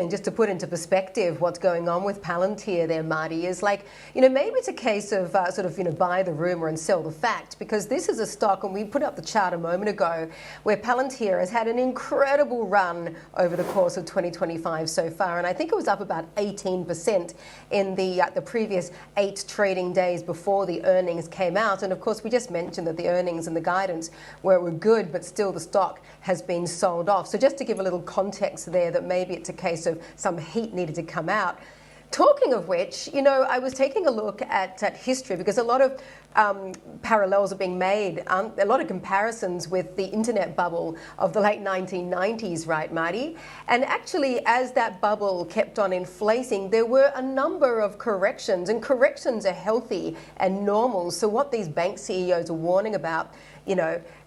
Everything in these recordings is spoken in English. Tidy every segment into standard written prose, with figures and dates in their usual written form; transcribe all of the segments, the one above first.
And just to put into perspective what's going on with Palantir there, Marty, is like, maybe it's a case of buy the rumor and sell the fact, because this is a stock, and we put up the chart a moment ago, where Palantir has had an incredible run over the course of 2025 so far. And I think it was up about 18% in the previous 8 trading days before the earnings came out. And of course, we just mentioned that the earnings and the guidance were good, but still the stock has been sold off. So just to give a little context there, that maybe it's a case of some heat needed to come out. Talking of which, I was taking a look at history, because a lot of parallels are being made, a lot of comparisons with the internet bubble of the late 1990s, right, Marty? And actually, as that bubble kept on inflating, there were a number of corrections, and corrections are healthy and normal. So what these bank CEOs are warning about,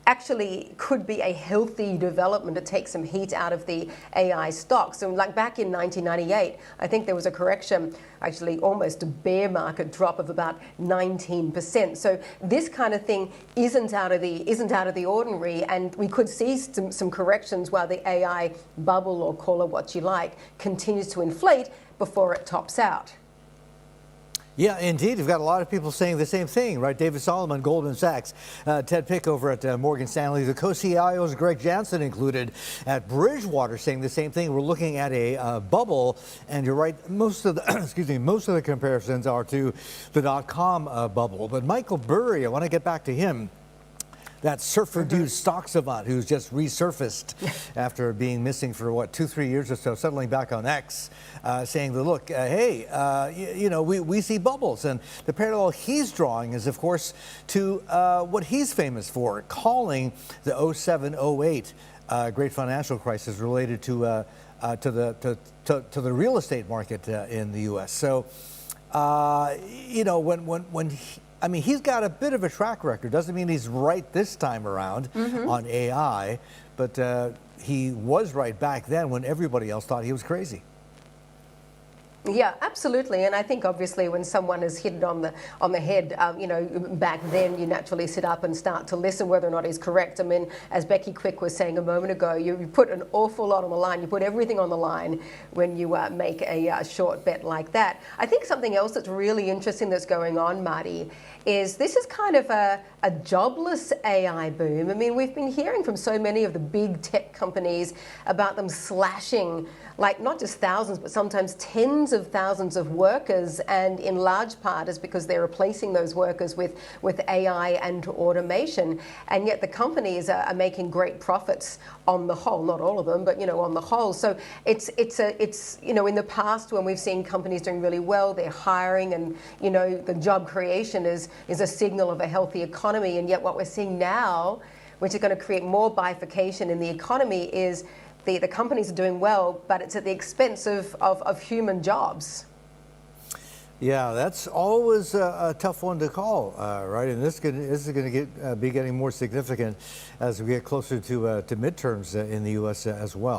actually could be a healthy development to take some heat out of the AI stocks. So like back in 1998, I think there was a correction, actually almost a bear market drop of about 19%. So this kind of thing isn't out of the ordinary, and we could see some corrections while the AI bubble, or call it what you like, continues to inflate before it tops out. Yeah, indeed. We've got a lot of people saying the same thing, right? David Solomon, Goldman Sachs, Ted Pick over at Morgan Stanley, the co-CIOs, Greg Jansen included at Bridgewater, saying the same thing. We're looking at a bubble, and you're right. Most of the most of the comparisons are to the .com bubble. But Michael Burry, I want to get back to him. That surfer dude stock savant who's just resurfaced after being missing for, 2-3 years or so, suddenly back on X, saying that, look, hey, we see bubbles. And the parallel he's drawing is, of course, to what he's famous for, calling the 07-08 great financial crisis related to the real estate market in the U.S. So, he's got a bit of a track record. Doesn't mean he's right this time around on AI, but he was right back then when everybody else thought he was crazy. Yeah, absolutely. And I think obviously when someone has hit it on the head, back then you naturally sit up and start to listen whether or not he's correct. I mean, as Becky Quick was saying a moment ago, you put an awful lot on the line. You put everything on the line when you make a short bet like that. I think something else that's really interesting that's going on, Marty, is this is kind of a jobless AI boom. I mean, we've been hearing from so many of the big tech companies about them slashing, like not just thousands, but sometimes tens of thousands of workers, and in large part is because they're replacing those workers with AI and automation. And yet the companies are making great profits on the whole, not all of them, but on the whole. So it's in the past when we've seen companies doing really well, they're hiring, and the job creation is a signal of a healthy economy. And yet what we're seeing now, which is going to create more bifurcation in the economy, is the companies are doing well, but it's at the expense of human jobs. Yeah, that's always a tough one to call, right? And this is going to be getting more significant as we get closer to midterms in the U.S. as well.